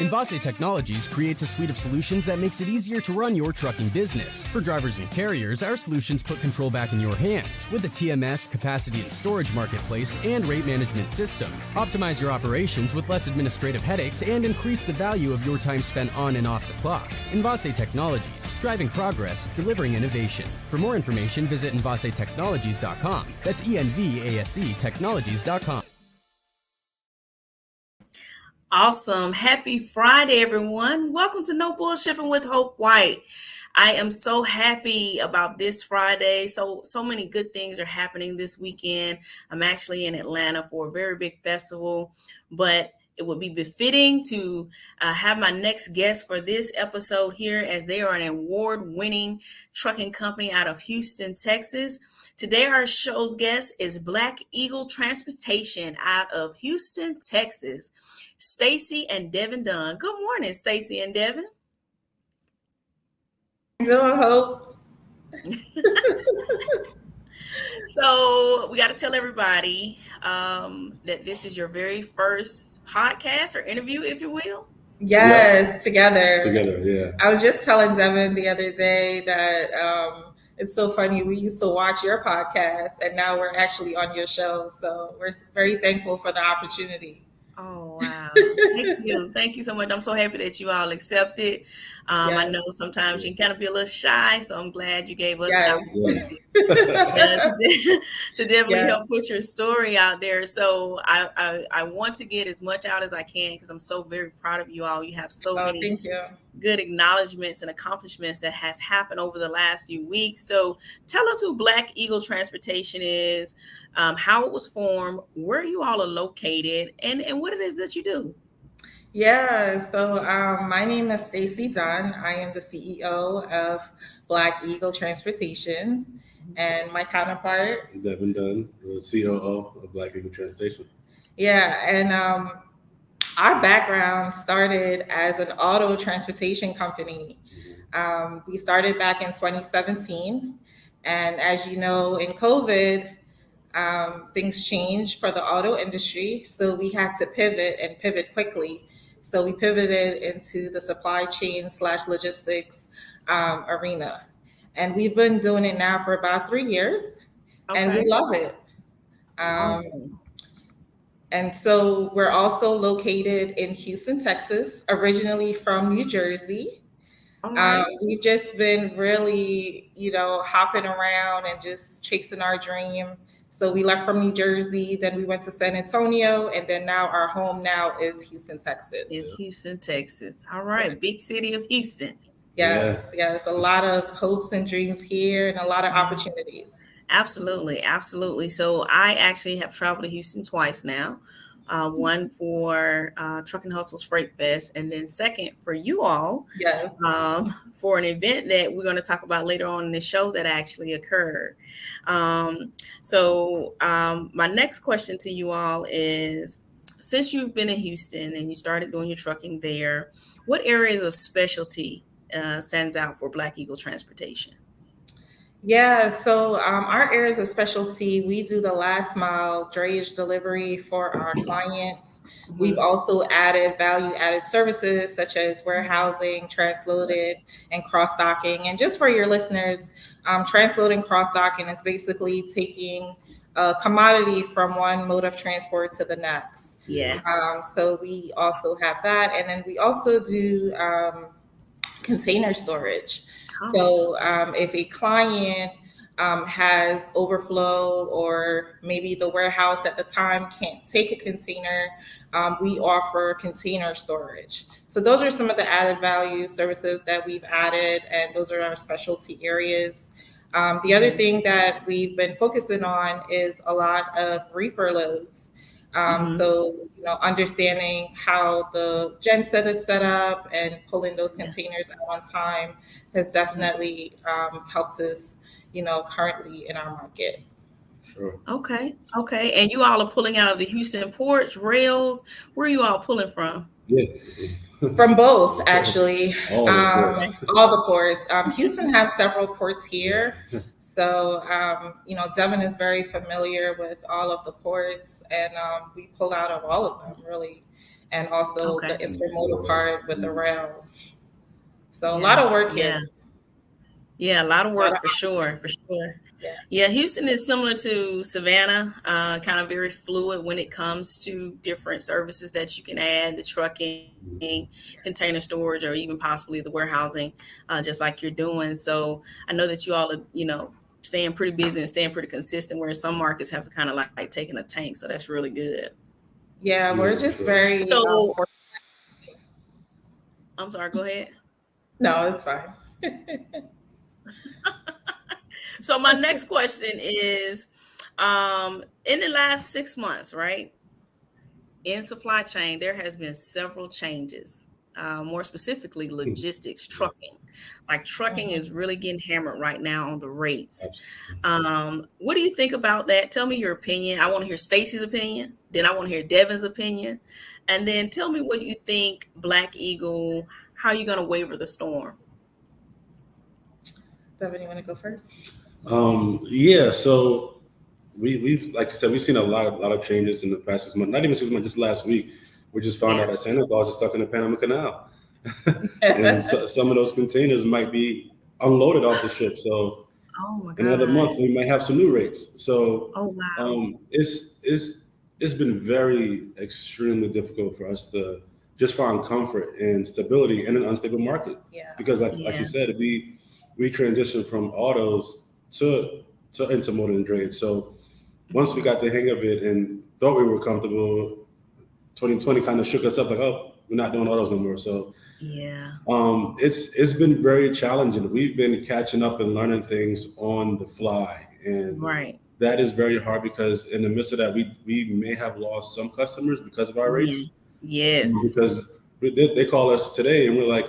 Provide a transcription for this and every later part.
Envase Technologies creates a suite of solutions that makes it easier to run your trucking business. For drivers and carriers, our solutions put control back in your hands with a TMS, capacity and storage marketplace, and rate management system. Optimize your operations with less administrative headaches and increase the value of your time spent on and off the clock. Envase Technologies, driving progress, delivering innovation. For more information, visit envasetechnologies.com. That's ENVASE Technologies.com. Awesome. Happy Friday, everyone. Welcome to No Bullshipping with Hope White. I am so happy about this Friday. So many good things are happening this weekend. I'm actually in Atlanta for a very big festival, but it would be befitting to have my next guest for this episode here, as they are an award-winning trucking company out of Houston, Texas. Today, our show's guest is Black Eagle Transportation out of Houston, Texas. Stacy and Devon Dunn. Good morning, Stacy and Devon. Doing, Hope. So we got to tell everybody that this is your very first podcast or interview, if you will. Yes, together, yeah. I was just telling Devon the other day that it's so funny. We used to watch your podcast, and now we're actually on your show. So we're very thankful for the opportunity. Oh, wow. Thank you so much. I'm so happy that you all accepted. I know sometimes you can kind of be a little shy, so I'm glad you gave us an opportunity to definitely help put your story out there. So I want to get as much out as I can, because I'm so very proud of you all. You have so many good acknowledgments and accomplishments that has happened over the last few weeks. So tell us who Black Eagle Transportation is, how it was formed, where you all are located, and what it is that you do. Yeah, so my name is Stacy Dunn. I am the CEO of Black Eagle Transportation, and my counterpart, Devon Dunn, the COO of Black Eagle Transportation. Yeah, and our background started as an auto transportation company. We started back in 2017, and as you know, in COVID, things changed for the auto industry, so we had to pivot quickly. So we pivoted into the supply chain / logistics arena. And we've been doing it now for about 3 years, and we love it. Awesome. And so we're also located in Houston, Texas, originally from New Jersey. We've just been really, hopping around and just chasing our dream. So we left from New Jersey, then we went to San Antonio, and then now our home now is Houston, Texas. Houston, Texas. All right. Big city of Houston. Yes. A lot of hopes and dreams here and a lot of opportunities. Absolutely. So I actually have traveled to Houston twice now. One for Trucking Hustles Freight Fest, and then second for you all, for an event that we're going to talk about later on in the show that actually occurred. So my next question to you all is, since you've been in Houston and you started doing your trucking there, what areas of specialty stands out for Black Eagle Transportation? Yeah, so our areas of specialty, we do the last mile drayage delivery for our clients. We've also added value-added services such as warehousing, transloaded, and cross-docking. And just for your listeners, transloading, cross-docking is basically taking a commodity from one mode of transport to the next. So we also have that. And then we also do container storage. So if a client has overflow, or maybe the warehouse at the time can't take a container, we offer container storage. So those are some of the added value services that we've added, and those are our specialty areas. The other thing that we've been focusing on is a lot of reefer loads. So, understanding how the genset is set up and pulling those containers out on time has definitely helped us, currently in our market. Sure. Okay. And you all are pulling out of the Houston ports, rails. Where are you all pulling from? From both, actually. All the ports. Houston has several ports here. So, Devon is very familiar with all of the ports, and we pull out of all of them, really. and also Okay. the intermodal part with the rails. So a Yeah. lot of work Yeah. here. Yeah, a lot of A lot work of for sure, for sure. yeah. Yeah, Houston is similar to Savannah, kind of very fluid when it comes to different services that you can add, the trucking, container storage, or even possibly the warehousing, just like you're doing. So I know that you all are, staying pretty busy and staying pretty consistent, whereas some markets have kind of like taken a tank. So that's really good. Yeah, we're just Sure. very So I'm sorry, go ahead. no, it's fine. So my next question is, in the last 6 months, right? In supply chain, there has been several changes. More specifically, logistics, trucking. Like trucking is really getting hammered right now on the rates. What do you think about that? Tell me your opinion. I want to hear Stacy's opinion. Then I want to hear Devon's opinion, and then tell me what you think. Black Eagle, how are you going to waver the storm? Devin, you want to go first? Yeah, so we've like you said, we've seen a lot of changes in the past 6 months. Not even 6 months, just last week, we just found out that Santa Claus is stuck in the Panama Canal, and some of those containers might be unloaded off the ship. So Oh my in another month, God! we might have some new rates. So Oh wow! it's been very extremely difficult for us to just find comfort and stability in an unstable market. Yeah. Because like Yeah. you said, we transitioned from autos to intermodal and drayage. So once we got the hang of it and thought we were comfortable, 2020 kind of shook us up like, oh, we're not doing autos no more. So Yeah. it's been very challenging. We've been catching up and learning things on the fly, and Right. that is very hard because in the midst of that, we may have lost some customers because of our Yeah. rates. Yes. Because they call us today and we're like,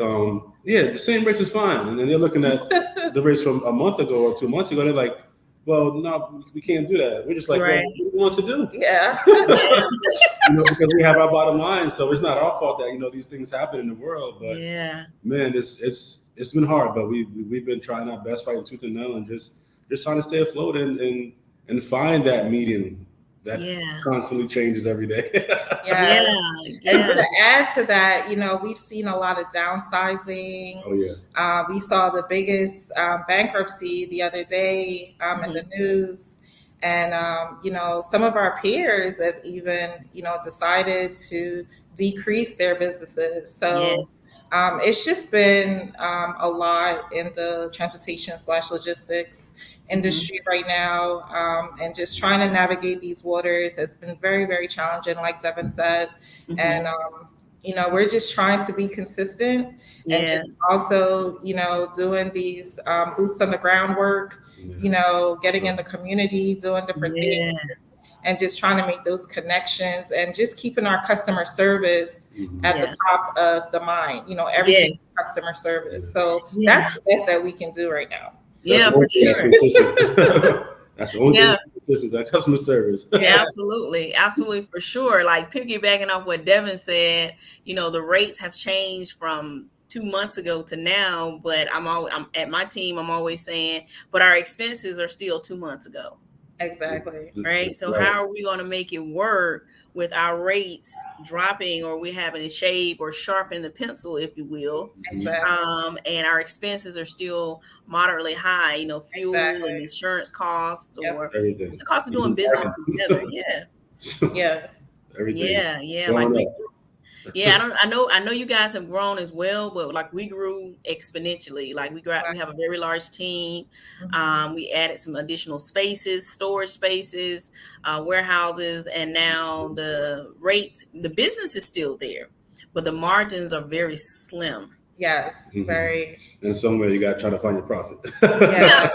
yeah, the same rates is fine, and then they're looking at the rates from a month ago or 2 months ago. And they're like, well, no, we can't do that. We're just like, well, Right. what do you want us to do? Yeah. Because we have our bottom line, so it's not our fault that these things happen in the world. But Yeah. man, it's been hard, but we've been trying our best, fighting tooth and nail, and just trying to stay afloat and find that median that Yeah. constantly changes every day. Yeah. Yeah. And Yeah. to add to that, we've seen a lot of downsizing. Oh yeah. We saw the biggest bankruptcy the other day in the news. And, some of our peers have even, decided to decrease their businesses. So Yes. it's just been a lot in the transportation/logistics industry right now. And just trying to navigate these waters has been very, very challenging, like Devin said. And, we're just trying to be consistent and Yeah. just also, doing these boots on the ground work, getting in the community, doing different Yeah. things, and just trying to make those connections and just keeping our customer service at the top of the mind, everything Yes. customer service. So Yeah. that's the best that we can do right now. Yeah, for sure. That's the only Yeah. thing consistent, that customer service. Yeah, absolutely. Absolutely, for sure. Like piggybacking off what Devin said, the rates have changed from 2 months ago to now, but I'm at my team, I'm always saying, but our expenses are still 2 months ago. Exactly. Right. So how are we going to make it work with our rates dropping, or we having to shave or sharpen the pencil, if you will? Exactly. And our expenses are still moderately high, fuel and insurance costs, or Everything. it's the cost of doing business together. Yeah. Yes. Everything. Yeah. Like I know you guys have grown as well, but like we grew exponentially. Like we have a very large team. We added some additional spaces, storage spaces, warehouses, and now the business is still there, but the margins are very slim. Yes, very. In some way, you got to try to find your profit. Yeah.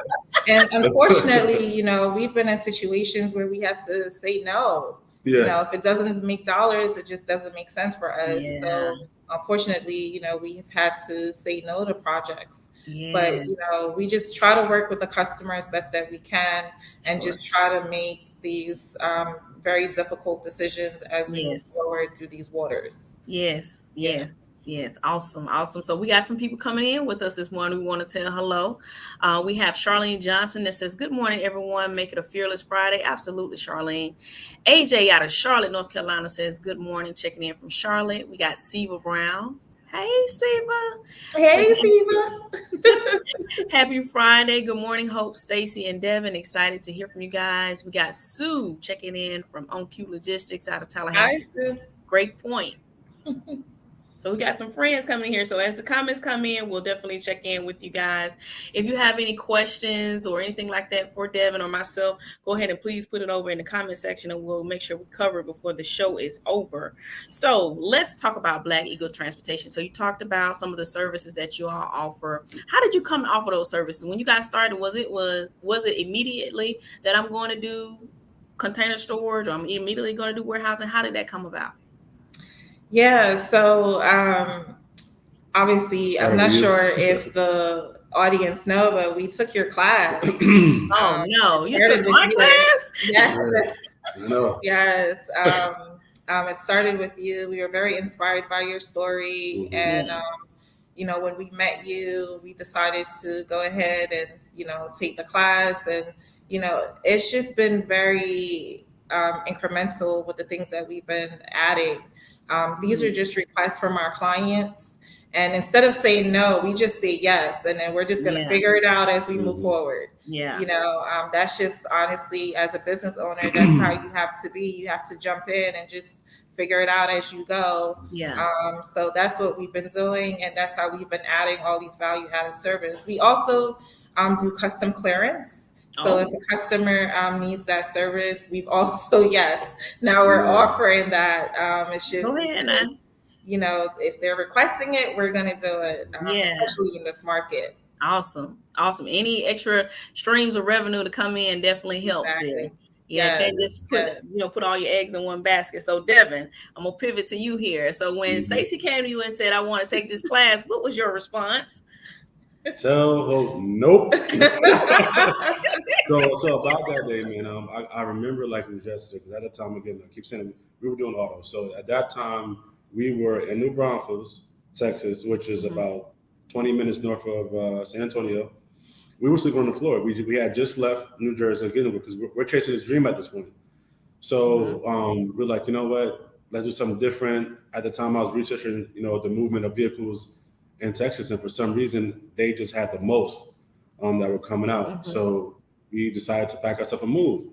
And unfortunately, we've been in situations where we had to say no. Yeah. If it doesn't make dollars, it just doesn't make sense for us. Yeah. So unfortunately, we've had to say no to projects. Yeah. But, we just try to work with the customer as best that we can and just try to make these very difficult decisions as we move forward through these waters. Yes. Yes, awesome, awesome. So we got some people coming in with us this morning. We want to tell hello. We have Charlene Johnson that says, "Good morning, everyone. Make it a fearless Friday." Absolutely, Charlene. AJ out of Charlotte, North Carolina says, "Good morning." Checking in from Charlotte. We got Siva Brown. Hey, Siva. Hey, Says, Siva. Happy Friday. Good morning, Hope, Stacy, and Devon. Excited to hear from you guys. We got Sue checking in from On Q Logistics out of Tallahassee. Hi, Sue. Great point. So we got some friends coming here. So as the comments come in, we'll definitely check in with you guys. If you have any questions or anything like that for Devin or myself, go ahead and please put it over in the comment section and we'll make sure we cover it before the show is over. So let's talk about Black Eagle Transportation. So you talked about some of the services that you all offer. How did you come off of those services? When you guys started, was it immediately that I'm going to do container storage or I'm immediately going to do warehousing? How did that come about? Yeah, so obviously, I'm not sure if the audience know, but we took your class. Oh no, you took my class? Yes. No. Yes. It started with you. We were very inspired by your story. Mm-hmm. And, when we met you, we decided to go ahead and, take the class. And, it's just been very incremental with the things that we've been adding. These are just requests from our clients. And instead of saying no, we just say yes. And then we're just going to figure it out as we move forward. Yeah. That's just honestly, as a business owner, that's how you have to be. You have to jump in and just figure it out as you go. Yeah. So that's what we've been doing. And that's how we've been adding all these value added service. We also do custom clearance. So if a customer needs that service, we've also, now we're offering that. It's just, go ahead now. If they're requesting it, we're going to do it, especially in this market. Awesome. Any extra streams of revenue to come in definitely helps there. Yeah, can't just put all your eggs in one basket. So Devin, I'm gonna pivot to you here. So when Stacy came to you and said, "I want to take this class," what was your response? Nope. so about that day, man, I remember like it was yesterday, because at that time, again, I keep saying we were doing auto. So at that time, we were in New Braunfels, Texas, which is about 20 minutes north of San Antonio. We were sleeping on the floor. We had just left New Jersey again because we're chasing this dream at this point. So we're like, you know what? Let's do something different. At the time, I was researching, the movement of vehicles in Texas, and for some reason, they just had the most that were coming out. So we decided to pack ourselves and move.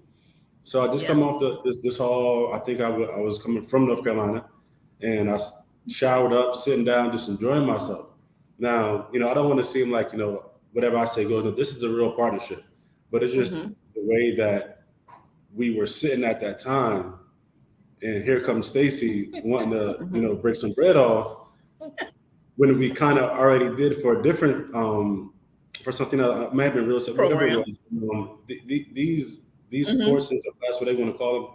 So I just come off this hall. I think I was coming from North Carolina, and I showered up, sitting down, just enjoying myself. Now, I don't want to seem like, whatever I say goes. No, this is a real partnership, but it's just the way that we were sitting at that time, and here comes Stacy wanting to, break some bread off. When we kind of already did for a different, for something that may have been real estate, whatever it was. These courses, or that's what they want to call them,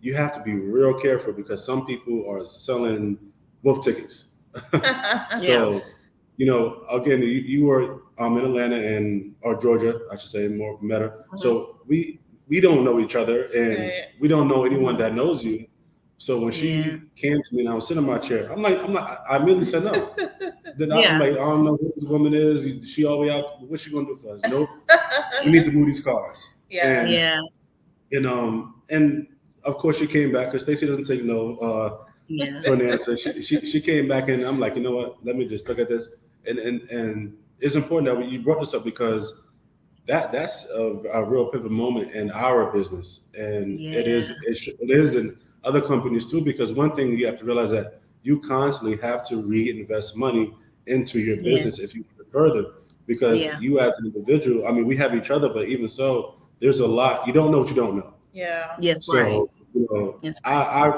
you have to be real careful because some people are selling wolf tickets. So, again, you were in Atlanta or Georgia, I should say, more Meta. So we don't know each other, and we don't know anyone that knows you. So when she came to me and I was sitting in my chair, I'm like, I immediately said no. Then I'm like, I don't know who this woman is. She all the way out. What's she gonna do for us? Nope. We need to move these cars. And of course she came back because Stacey doesn't take no for an answer. She came back and I'm like, you know what? Let me just look at this. And it's important that you brought this up because that's a real pivot moment in our business, and it is in other companies too. Because one thing you have to realize that you constantly have to reinvest money into your business if you go further. Because you as an individual, I mean, we have each other, but even so, there's a lot you don't know what you don't know. Yeah. Yes. So I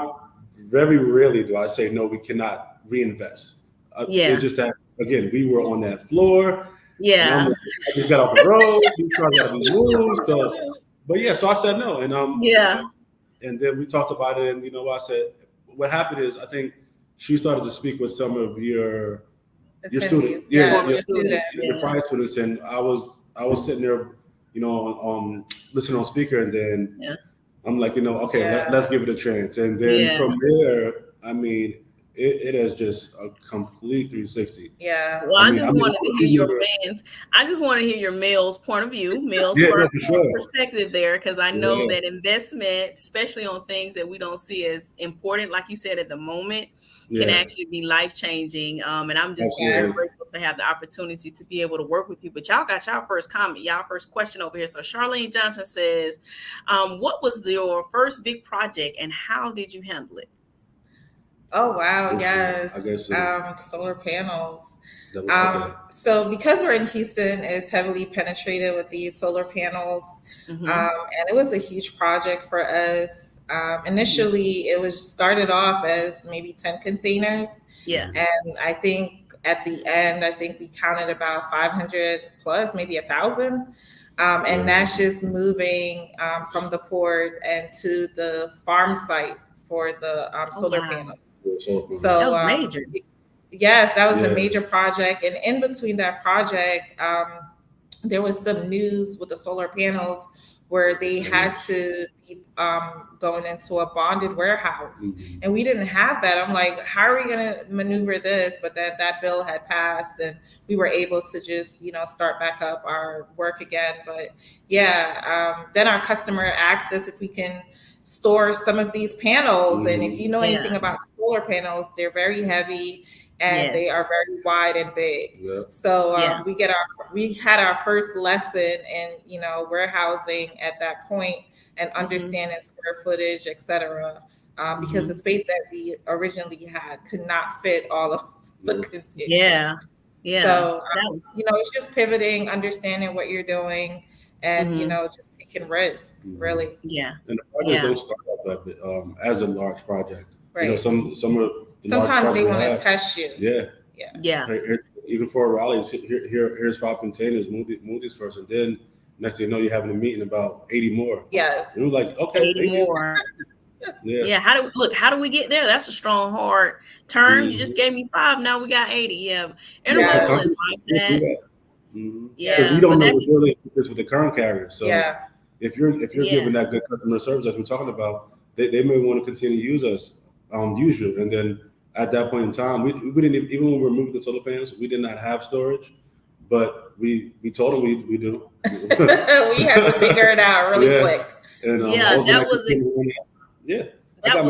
very rarely do I say no. We cannot reinvest. It's just that again, we were on that floor. I just got off the road. We tried to move. So I said no, and and then we talked about it, and I said what happened is I think she started to speak with some of your students, your prior students, and I was sitting there, listening on speaker, and then I'm like, okay, let's give it a chance, and then from there, I mean, it is just a complete 360. Yeah. Well, I just wanted to hear your male's point of view, male's perspective there, because I know that investment, especially on things that we don't see as important, like you said at the moment, can actually be life-changing. And I'm just very grateful to have the opportunity to be able to work with you. But y'all got y'all first comment, y'all first question over here. So Charlene Johnson says, what was your first big project and how did you handle it? Oh, wow. Yes. I guess so. Solar panels. So because we're in Houston, it's heavily penetrated with these solar panels. And it was a huge project for us. Initially, it was started off as maybe 10 containers. Yeah. And I think at the end, we counted about 500 plus, maybe 1,000. And that's just moving from the port and to the farm site for the solar panels. So that was major. Yes, that was a major project. And in between that project, there was some news with the solar panels where they had to be going into a bonded warehouse. And we didn't have that. I'm like, how are we going to maneuver this? But that bill had passed and we were able to just, start back up our work again. But then our customer asked us if we can store some of these panels. And if you know anything about solar panels, they're very heavy and they are very wide and big. So we had our first lesson in, warehousing at that point and understanding square footage, et cetera, because the space that we originally had could not fit all of the containers. So, it's just pivoting, understanding what you're doing, and just taking risks, really. And the project don't start off that bit, as a large project. Right. Sometimes they want to test you. Here, even for Raleigh's, here's 5 containers. Move these first, and then next thing you know, you're having a meeting about 80 more. Yes. And we're like, okay, 80 more. How do we get there? That's a strong, hard term. You just gave me 5. Now we got 80. Intermodal is like that. Because you don't know what's really with the current carrier. So if you're giving that good customer service that we're talking about, they may want to continue to use us, use you. And then at that point in time, we didn't even when we removed the solar panels, we did not have storage, but we told them we do. We had to figure it out really quick. And, that was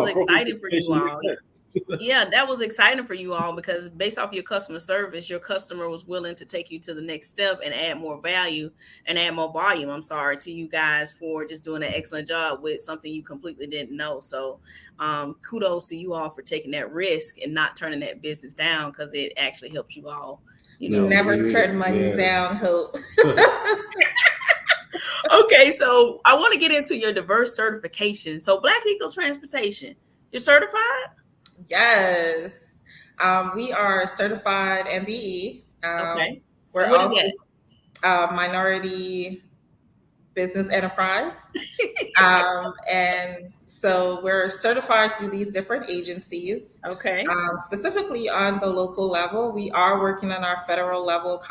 exciting for you all. That was exciting for you all because based off your customer service, your customer was willing to take you to the next step and add more value and add more volume. I'm sorry to you guys for just doing an excellent job with something you completely didn't know. So kudos to you all for taking that risk and not turning that business down because it actually helps you all. You never turn money down, Hope. Okay, so I want to get into your diverse certification. So Black Eagle Transportation, you're certified? Yes. We are certified MBE. Okay. We're also minority business enterprise. And so we're certified through these different agencies. Okay. Specifically on the local level, we are working on our federal level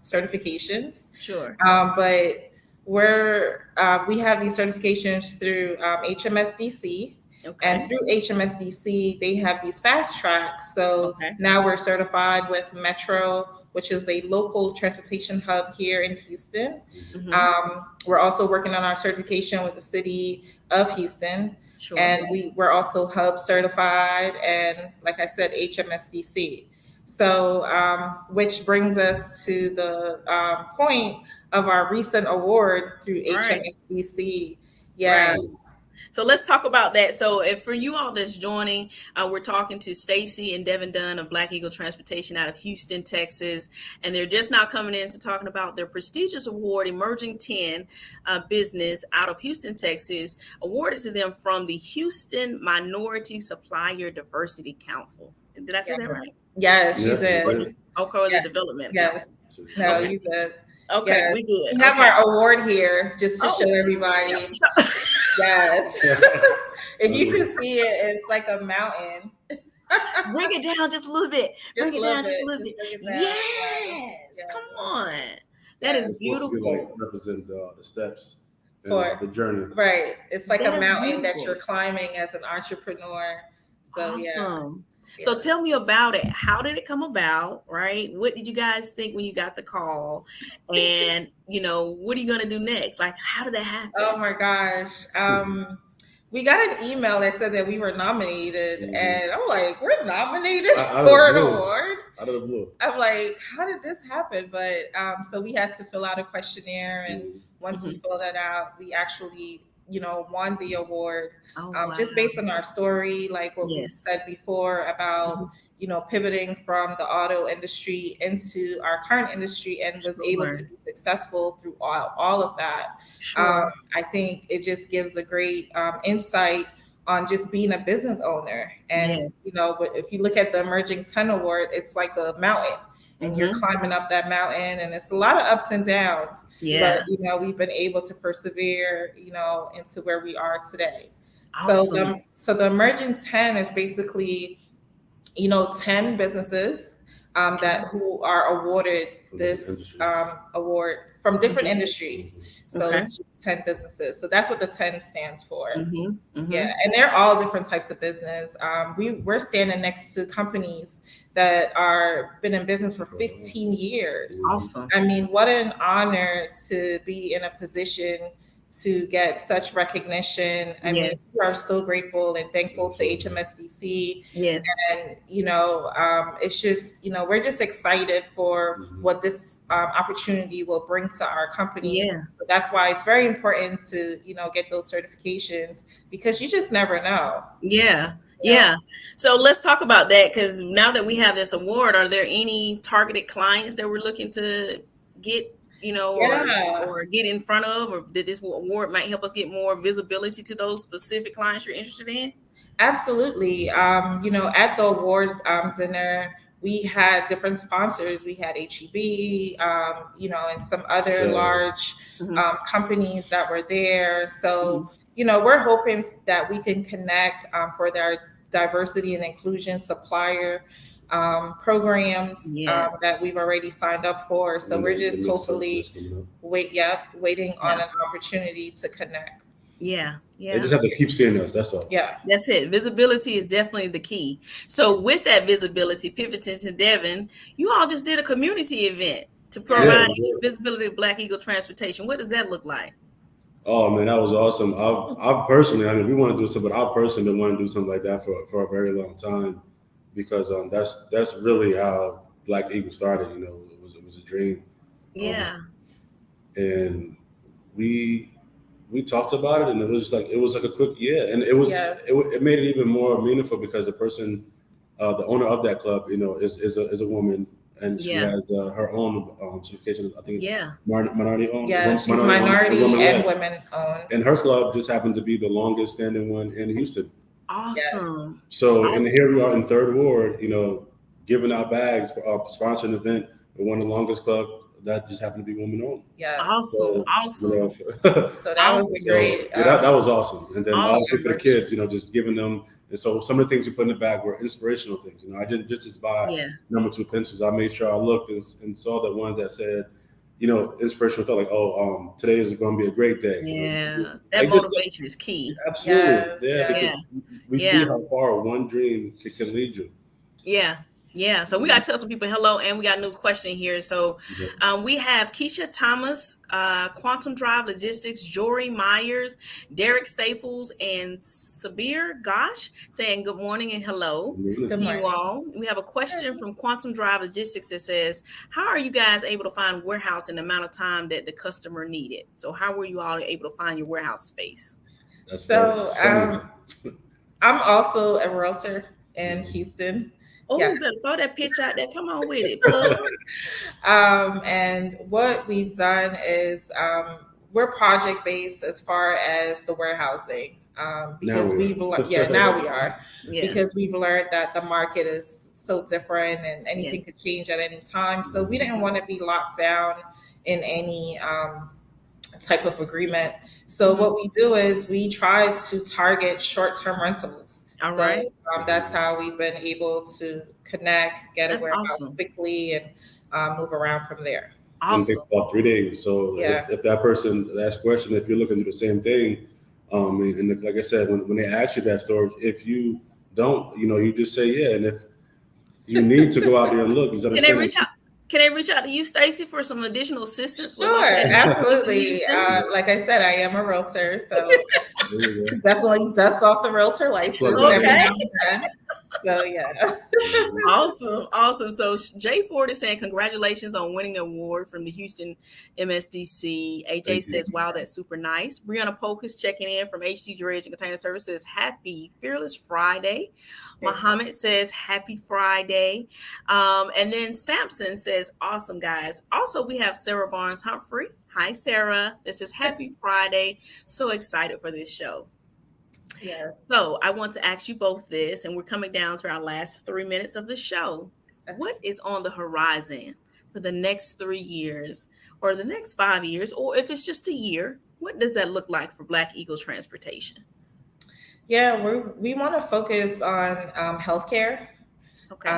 certifications. Sure. But we have these certifications through HMSDC. Okay. And through HMSDC, they have these fast tracks. So now we're certified with Metro, which is a local transportation hub here in Houston. We're also working on our certification with the city of Houston. Sure. And we're also hub certified and, like I said, HMSDC. So, which brings us to the point of our recent award through HMSDC. Right. So let's talk about that. So if for you all that's joining, we're talking to Stacy and Devon Dunn of Black Eagle Transportation out of Houston, Texas. And they're just now coming in to talking about their prestigious award, Emerging 10 Business out of Houston, Texas, awarded to them from the Houston Minority Supplier Diversity Council. Did I say that right? Yes, you did. Okay, or the development. Yes. No, you did. Okay, we good. We have our award here just to show everybody. Yes. If you can see it, it's like a mountain. Bring it down just a little bit. Bring it down just a little bit. Yes. Come on. That is beautiful. Represent the steps and the journey. Right. It's like a mountain that you're climbing as an entrepreneur. So awesome. So Yeah. tell me about it. How did it come about, right? What did you guys think when you got the call? And, what are you going to do next? Like, how did that Oh happen? my gosh. We got an email that said that we were nominated, and I'm like, we're nominated Out of for the an blue. award. Out of the blue. I'm like, how did this happen? But so we had to fill out a questionnaire, and once we filled that out, we actually, won the award. Oh, wow. Just based on our story, like what we Yes. said before about, pivoting from the auto industry into our current industry, and was able to be successful through all of that. Sure. I think it just gives a great insight on just being a business owner. And, if you look at the Emerging 10 Award, it's like a mountain, and you're climbing up that mountain, and it's a lot of ups and downs. Yeah. But, we've been able to persevere, into where we are today. Awesome. So the Emerging 10 is basically, 10 businesses that who are awarded this award from different industries. So it's 10 businesses. So that's what the 10 stands for. Yeah, and they're all different types of business. We're standing next to companies that are been in business for 15 years. Awesome. I mean, what an honor to be in a position to get such recognition. I mean, we are so grateful and thankful to HMSDC. Yes. And, it's just, we're just excited for what this opportunity will bring to our company. Yeah. So that's why it's very important to, get those certifications, because you just never know. Yeah. Yeah. So let's talk about that, because now that we have this award, are there any targeted clients that we're looking to get, or get in front of, or that this award might help us get more visibility to those specific clients you're interested in? Absolutely. At the award dinner, we had different sponsors. We had HEB, and some other large companies that were there. So, we're hoping that we can connect for their diversity and inclusion supplier programs that we've already signed up for. So we're just hopefully waiting on an opportunity to connect. Yeah. They just have to keep seeing us. That's all. Yeah. That's it. Visibility is definitely the key. So with that visibility, pivoting to Devon, you all just did a community event to provide visibility of Black Eagle Transportation. What does that look like? Oh man, that was awesome. I personally, we want to do something, but I personally been wanting to do something like that for a very long time, because that's really how Black Eagle started. It was a dream. Yeah. And we talked about it, and it was like a quick and it was it made it even more meaningful, because the person, the owner of that club, is a woman, and she has her own certification. I think minority owned. Yeah, she's minority and women owned. And her club just happened to be the longest standing one in Houston. Awesome. So and here we are in Third Ward, giving out bags for sponsoring an event with one of the longest club that just happened to be woman owned. Yeah. Awesome. So that was great. That was awesome. And then also for the kids, just giving them. And so some of the things we put in the bag were inspirational things. I didn't just buy number 2 pencils. I made sure I looked and saw the ones that said, inspirational thought, like, today is going to be a great day. Yeah. That motivation is key. Absolutely. Because we see how far one dream can lead you. Yeah. Yeah, so we got to tell some people hello, and we got a new question here. So we have Keisha Thomas, Quantum Drive Logistics, Jory Myers, Derek Staples, and Sabir Gosh saying good morning and hello to you all. We have a question from Quantum Drive Logistics that says, how are you guys able to find warehouse in the amount of time that the customer needed? So how were you all able to find your warehouse space? I'm also a realtor in Houston. Oh, you better throw that pitch out there. Come on with it. And what we've done is we're project based as far as the warehousing, because now we are because we've learned that the market is so different and anything could change at any time. So we didn't want to be locked down in any type of agreement. So what we do is we try to target short-term rentals. All right. That's how we've been able to connect, get a warehouse quickly, and move around from there. Awesome. It takes about 3 days. So if that person asks a question, if you're looking to do the same thing, and like I said, when they ask you that storage, if you don't, you just say yeah. And if you need to go out there and look, you Can they reach out? Can they reach out to you, Stacy, for some additional assistance? With Sure, absolutely. Like I said, I am a realtor, so definitely dust off the realtor license. Okay. So yeah. Awesome. So Jay Ford is saying congratulations on winning the award from the Houston MSDC. AJ says, wow, that's super nice. Brianna Polk is checking in from HT Dredge and Container Services. Happy Fearless Friday. Muhammad says happy Friday. And then Sampson says, awesome, guys. Also, we have Sarah Barnes Humphrey. Hi, Sarah. This is happy Friday. So excited for this show. Yeah. So I want to ask you both this, and we're coming down to our last 3 minutes of the show. What is on the horizon for the next 3 years or the next 5 years, or if it's just a year, what does that look like for Black Eagle Transportation? Yeah, we want to focus on healthcare. Okay.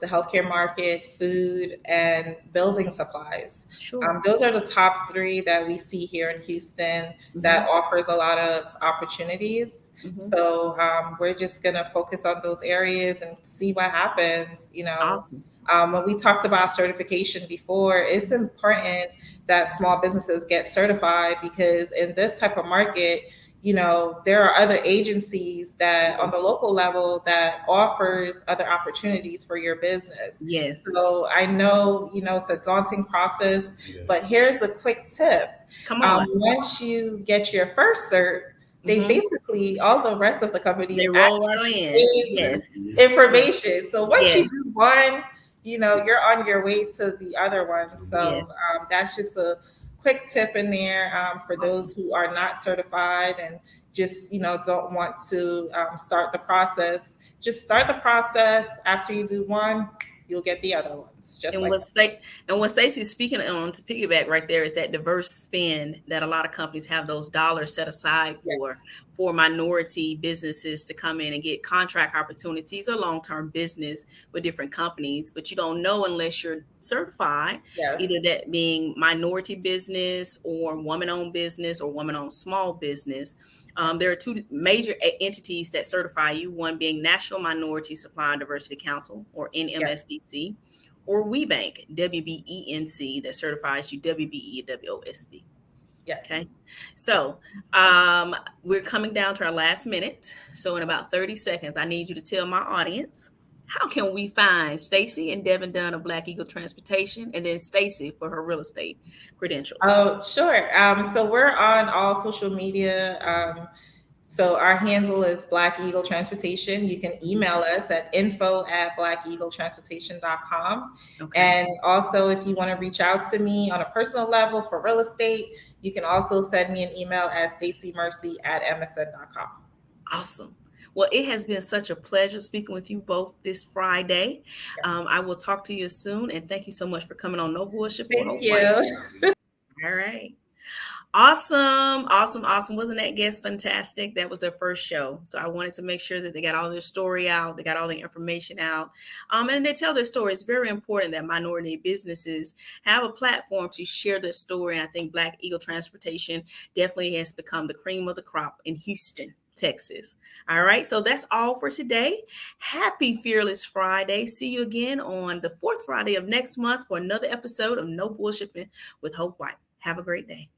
The healthcare market, food, and building supplies. Sure. Those are the top 3 that we see here in Houston that offers a lot of opportunities. So we're just going to focus on those areas and see what happens. Awesome. When we talked about certification before, it's important that small businesses get certified, because in this type of market, there are other agencies that on the local level that offers other opportunities for your business. Yes. So I know, it's a daunting process, but here's a quick tip. Come on. Once you get your first cert, they basically, all the rest of the companies, they roll right in. Information. So once you do one, you're on your way to the other one. So that's just a quick tip in there for those who are not certified and just don't want to start the process. Just start the process. After you do one, you'll get the other ones. What Stacy's speaking on, to piggyback right there, is that diverse spend that a lot of companies have those dollars set aside for minority businesses to come in and get contract opportunities or long-term business with different companies, but you don't know unless you're certified, either that being minority business or woman-owned business or woman-owned small business. There are 2 major entities that certify you, one being National Minority Supply and Diversity Council, or NMSDC, or WeBank, WBENC, that certifies you, WBEWOSB. Okay. So we're coming down to our last minute. So in about 30 seconds, I need you to tell my audience, how can we find Stacy and Devon Dunn of Black Eagle Transportation, and then Stacy for her real estate credentials? Oh, sure. So we're on all social media. So our handle is Black Eagle Transportation. You can email us at info@blackeagletransportation.com. And also, if you want to reach out to me on a personal level for real estate, you can also send me an email at stacymercy@msn.com. Awesome. Well, it has been such a pleasure speaking with you both this Friday. I will talk to you soon, and thank you so much for coming on No Bullshipping. Thank you. All right. Awesome. Wasn't that guest fantastic? That was their first show. So I wanted to make sure that they got all their story out. They got all the information out. And they tell their story. It's very important that minority businesses have a platform to share their story. And I think Black Eagle Transportation definitely has become the cream of the crop in Houston, Texas. All right. So that's all for today. Happy Fearless Friday. See you again on the 4th Friday of next month for another episode of No Bullshipping with Hope White. Have a great day.